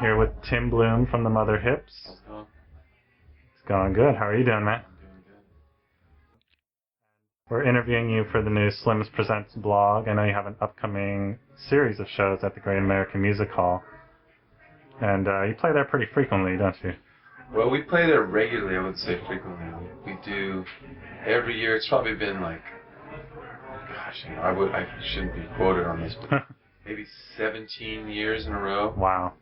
Here with Tim Bluhm from the Mother Hips. How's it going? It's going good. How are you doing, man? I'm doing good. We're interviewing you for the new Slims Presents blog. I know you have an upcoming series of shows at the Great American Music Hall. And you play there pretty frequently, don't you? Well, we play there regularly, I would say frequently. We do every year. It's probably been like, gosh, I shouldn't be quoted on this, but maybe 17 years in a row. Wow.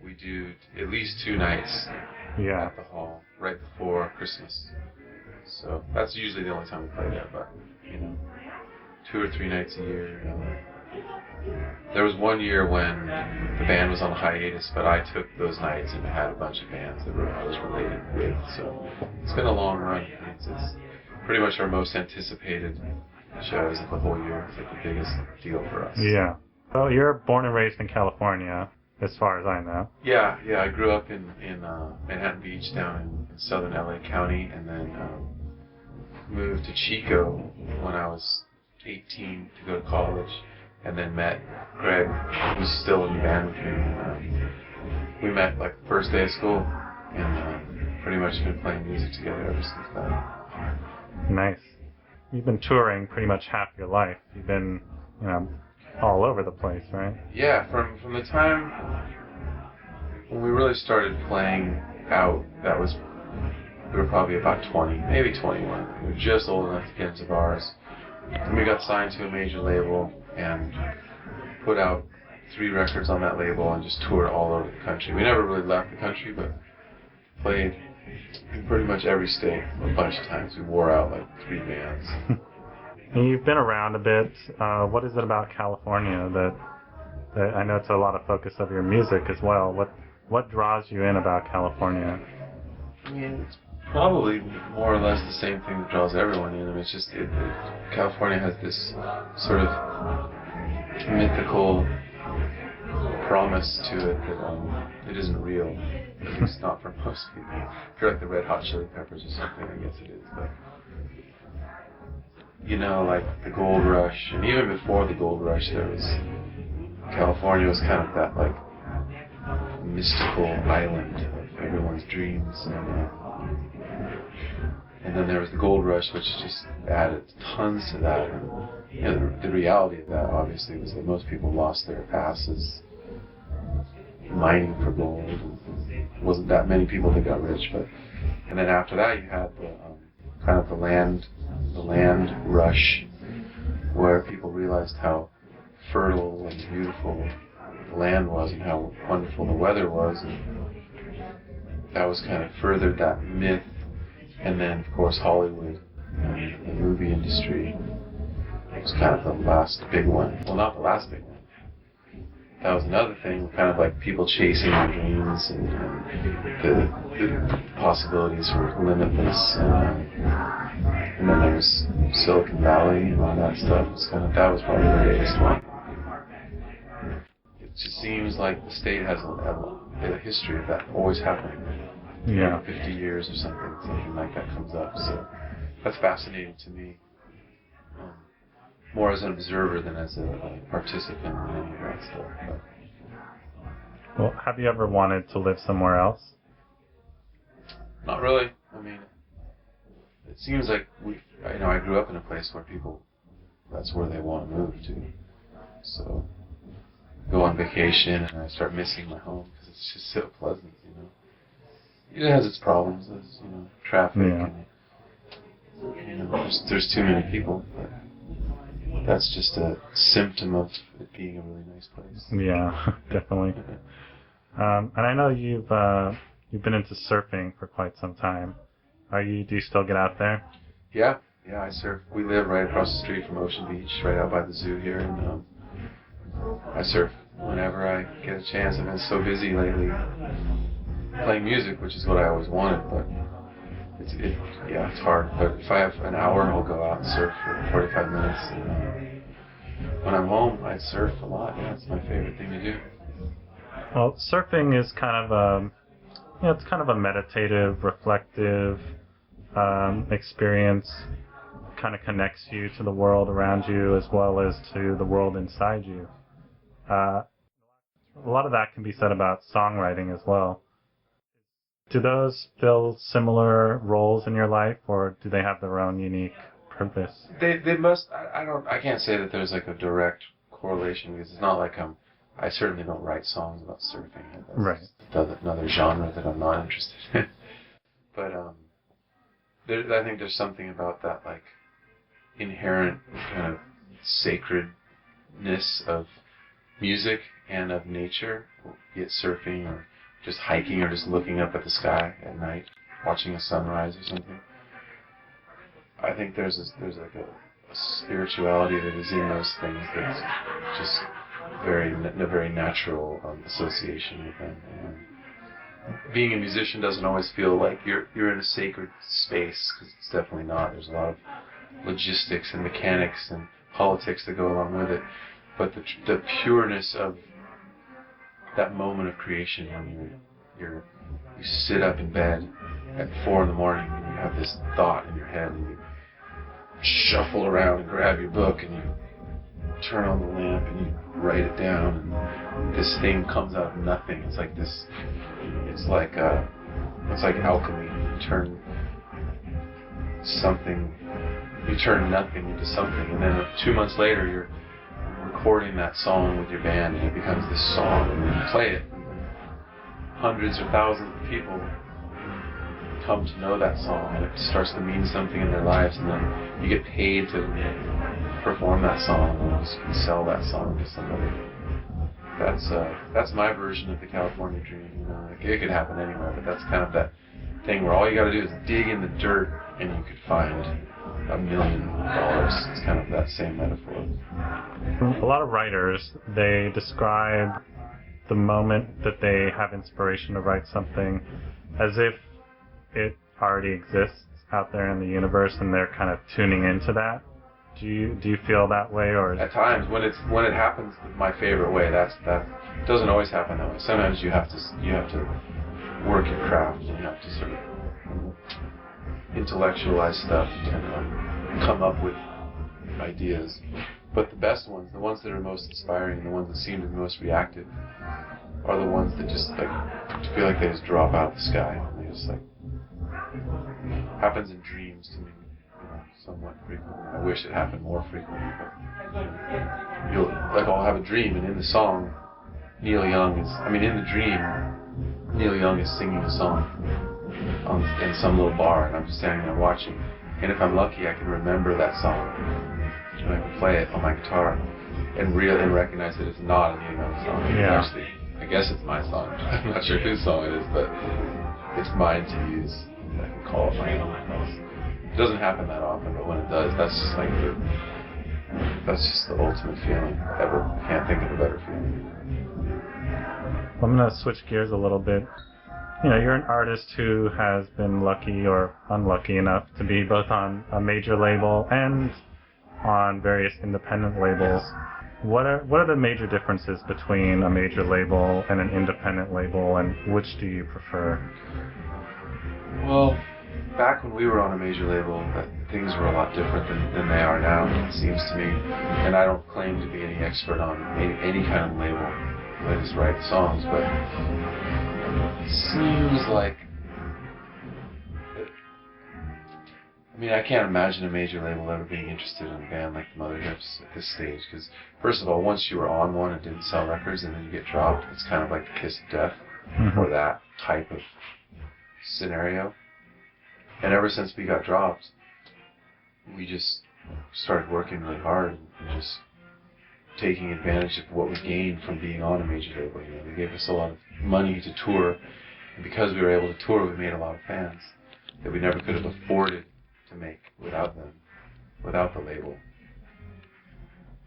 We do at least 2 nights at the hall right before Christmas. So that's usually the only time we play there, but 2 or 3 nights a year. There was one year when the band was on hiatus, but I took those nights and had a bunch of bands that I was related with. So it's been a long run. It's pretty much our most anticipated shows of the whole year. It's like the biggest deal for us. Yeah. Well, you're born and raised in California, as far as I know. Yeah. I grew up in Manhattan Beach down in southern LA County, and then moved to Chico when I was 18 to go to college. And then met Greg, who's still in the band with me. We met like the first day of school, and pretty much been playing music together ever since then. Nice. You've been touring pretty much half your life. You've been, all over the place, right? Yeah, from the time when we really started playing out, we were probably about 20, maybe 21. We were just old enough to get into bars. And we got signed to a major label and put out 3 records on that label and just toured all over the country. We never really left the country, but played in pretty much every state a bunch of times. We wore out like 3 bands. And you've been around a bit. What is it about California that I know it's a lot of focus of your music as well? What draws you in about California? I mean, it's probably more or less the same thing that draws everyone in. I mean, it's just California has this sort of mythical promise to it that it isn't real. At least not for most people. If you're like the Red Hot Chili Peppers or something, I guess it is. But like the Gold Rush, and even before the Gold Rush, California was kind of that like mystical island of everyone's dreams. And then there was the Gold Rush, which just added tons to that. And the reality of that, obviously, was that most people lost their passes mining for gold. It wasn't that many people that got rich, and then after that, you had the land rush, where people realized how fertile and beautiful the land was and how wonderful the weather was, and that was kind of furthered that myth. And then, of course, Hollywood and the movie industry was kind of the last big one. Well, not the last big one. That was another thing, kind of like people chasing their dreams, and the possibilities were limitless. And then there was Silicon Valley and all that stuff. That was probably the biggest one. It just seems like the state has a history of that always happening. Yeah. 50 years or something like that comes up. So that's fascinating to me, more as an observer than as a participant in any of that stuff. But Well, have you ever wanted to live somewhere else? not really. I mean, it seems like I grew up in a place where that's where they want to move to. So go on vacation and I start missing my home because it's just so pleasant, It has its problems, traffic, and there's too many people, but that's just a symptom of it being a really nice place. Yeah, definitely. And I know you've been into surfing for quite some time. Do you still get out there? Yeah, I surf. We live right across the street from Ocean Beach, right out by the zoo here, and I surf whenever I get a chance. I've been so busy lately playing music, which is what I always wanted, but it's hard. But if I have an hour, I'll go out and surf for 45 minutes. And when I'm home, I surf a lot. Yeah, it's my favorite thing to do. Well, surfing is kind of it's kind of a meditative, reflective experience. It kind of connects you to the world around you as well as to the world inside you. a lot of that can be said about songwriting as well. Do those fill similar roles in your life, or do they have their own unique purpose? They must. I can't say that there's like a direct correlation, because it's not like I certainly don't write songs about surfing. Right. That's another genre that I'm not interested in. But I think there's something about that like inherent kind of sacredness of music and of nature, be it surfing or just hiking or just looking up at the sky at night, watching a sunrise or something. I think there's like a spirituality that is in those things that's just a very natural association with them. And being a musician doesn't always feel like you're in a sacred space, because it's definitely not. There's a lot of logistics and mechanics and politics that go along with it. But the pureness of that moment of creation, when you sit up in bed at 4 a.m. and you have this thought in your head, and you shuffle around and grab your book and you turn on the lamp and you write it down, and this thing comes out of nothing. It's like this. It's like alchemy. You turn nothing into something, and then 2 months later you're recording that song with your band, and it becomes this song, and you play it. Hundreds or thousands of people come to know that song, and it starts to mean something in their lives, and then you get paid to perform that song, or you can sell that song to somebody. That's my version of the California dream. You know, it could happen anywhere, but that's kind of that thing where all you got to do is dig in the dirt, and you could find $1 million. It's kind of that same metaphor. A lot of writers, they describe the moment that they have inspiration to write something as if it already exists out there in the universe, and they're kind of tuning into that. Do you feel that way, or at times when it happens my favorite way? That doesn't always happen that way. Sometimes you have to work your craft, and you have to sort of intellectualize stuff and come up with ideas. But the best ones, the ones that are most inspiring, the ones that seem to be most reactive, are the ones that just like feel like they just drop out of the sky. And they just like happens in dreams to me, somewhat frequently. I wish it happened more frequently, but I'll have a dream, and in the song, in the dream, Neil Young is singing a song in some little bar, and I'm just standing there watching. And if I'm lucky, I can remember that song, and I can play it on my guitar and recognize that it's not a Neil Young song. Yeah. Actually, I guess it's my song. I'm not sure whose song it is, but it's mine to use. I can call it my own. It doesn't happen that often, but when it does, that's just the ultimate feeling. I can't think of a better feeling. I'm going to switch gears a little bit. You know, you're an artist who has been lucky or unlucky enough to be both on a major label and on various independent labels. What are the major differences between a major label and an independent label, and which do you prefer? Well, back when we were on a major label, things were a lot different than they are now, it seems to me. And I don't claim to be any expert on any kind of label. I just write songs, but it seems like... I can't imagine a major label ever being interested in a band like the Mother Hips at this stage, because first of all, once you were on one and didn't sell records and then you get dropped, it's kind of like the kiss of death for that type of scenario. And ever since we got dropped, we just started working really hard and just taking advantage of what we gained from being on a major label. You know, they gave us a lot of money to tour, and because we were able to tour, we made a lot of fans that we never could have afforded to make without them, without the label.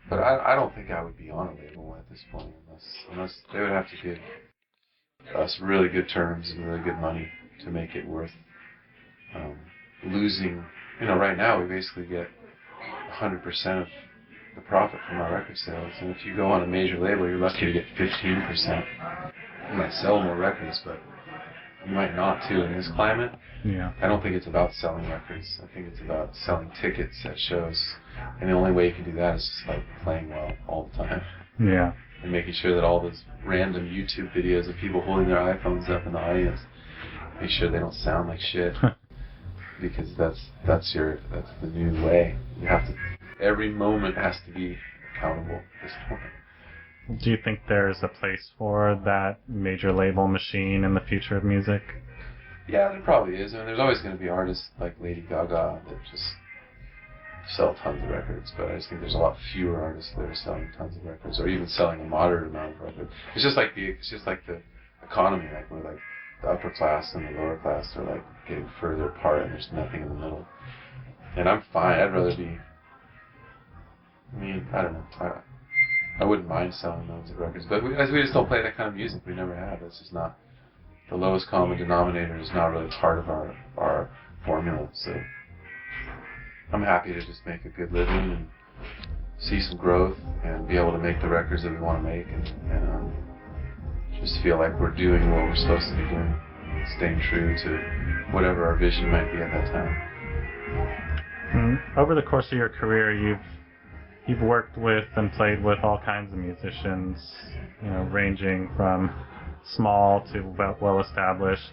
But I don't think I would be on a label at this point unless they would have to give us really good terms and really good money to make it worth losing. Right now we basically get 100% of the profit from our record sales, and if you go on a major label, you're lucky to get 15%. You might sell more records, but you might not too. In this climate, I don't think it's about selling records. I think it's about selling tickets at shows, and the only way you can do that is just by playing well all the time. Yeah. and making sure that all those random YouTube videos of people holding their iPhones up in the audience, make sure they don't sound like shit. Because that's the new way. You have to, every moment has to be accountable at this point. Do you think there's a place for that major label machine in the future of music? Yeah, there probably is. I mean, there's always going to be artists like Lady Gaga that just sell tons of records, but I just think there's a lot fewer artists that are selling tons of records, or even selling a moderate amount of records. It's just like the economy, like where like the upper class and the lower class are like getting further apart, and there's nothing in the middle. And I'm fine. I'd rather be. I mean, I don't know. I wouldn't mind selling those records, but we just don't play that kind of music. We never have. It's just not. The lowest common denominator is not really part of our formula. So I'm happy to just make a good living and see some growth and be able to make the records that we want to make, and just feel like we're doing what we're supposed to be doing, staying true to whatever our vision might be at that time. Over the course of your career, you've worked with and played with all kinds of musicians, ranging from small to well established,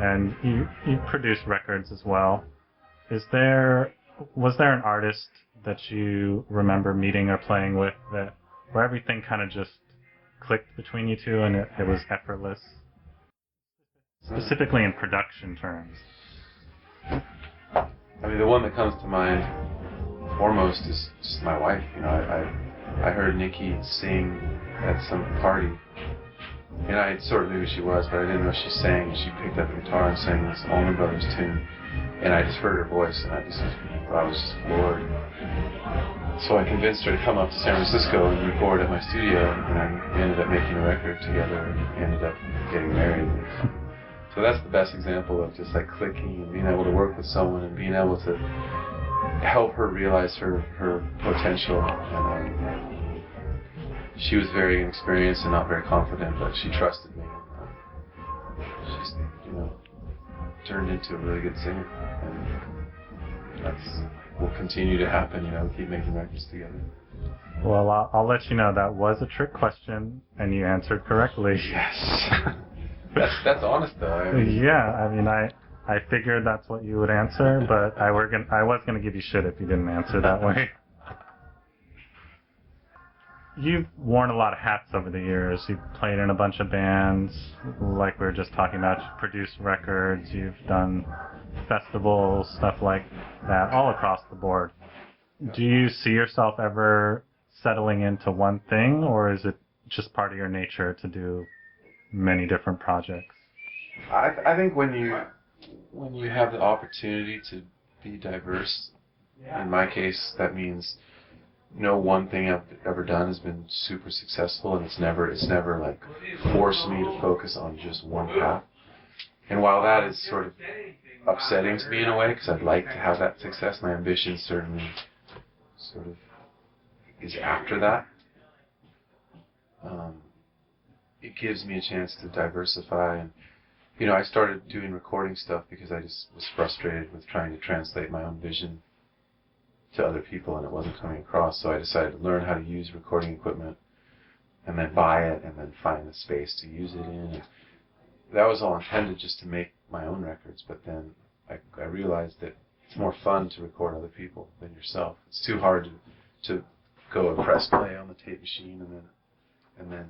and you produce records as well. Was there an artist that you remember meeting or playing with where everything kind of just clicked between you two and it was effortless? Specifically in production terms. I mean, the one that comes to mind foremost is just my wife. I heard Nicki sing at some party, and I sort of knew who she was, but I didn't know she sang, and she picked up the guitar and sang this Allman Brothers tune, and I just heard her voice, and I was just floored. So I convinced her to come up to San Francisco and record at my studio, and we ended up making a record together and ended up getting married. So that's the best example of just like clicking and being able to work with someone and being able to help her realize her potential. And she was very inexperienced and not very confident, but she trusted me. She's turned into a really good singer, and will continue to happen. We keep making records together. Well, I'll let you know that was a trick question, and you answered correctly. Yes. That's honest though. I figured that's what you would answer, but I was gonna give you shit if you didn't answer that way. You've worn a lot of hats over the years. You've played in a bunch of bands, like we were just talking about. You've produced records. You've done festivals, stuff like that, all across the board. Do you see yourself ever settling into one thing, or is it just part of your nature to do many different projects? I think when you have the opportunity to be diverse, in my case, that means no one thing I've ever done has been super successful, and it's never like forced me to focus on just one path. And while that is sort of upsetting to me in a way, because I'd like to have that success, my ambition certainly sort of is after that. It gives me a chance to diversify, and I started doing recording stuff because I just was frustrated with trying to translate my own vision to other people, and it wasn't coming across. So I decided to learn how to use recording equipment, and then buy it, and then find the space to use it in. And that was all intended just to make my own records, but then I realized that it's more fun to record other people than yourself. It's too hard to go and press play on the tape machine and then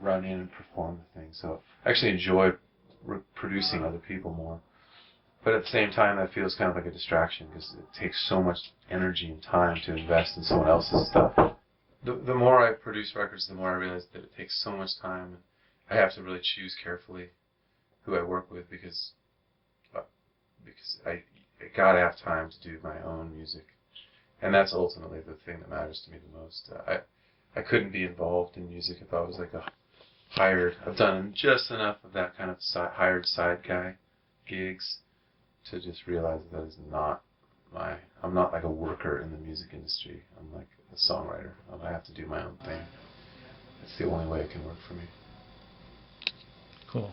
run in and perform the thing. So I actually enjoy producing other people more. But at the same time, that feels kind of like a distraction because it takes so much energy and time to invest in someone else's stuff. The more I produce records, the more I realize that it takes so much time, and I have to really choose carefully who I work with because I gotta have time to do my own music, and that's ultimately the thing that matters to me the most. I couldn't be involved in music if I was like a hired. I've done just enough of that kind of hired side guy gigs to just realize that is not I'm not like a worker in the music industry. I'm like a songwriter. I have to do my own thing. It's the only way it can work for me. Cool.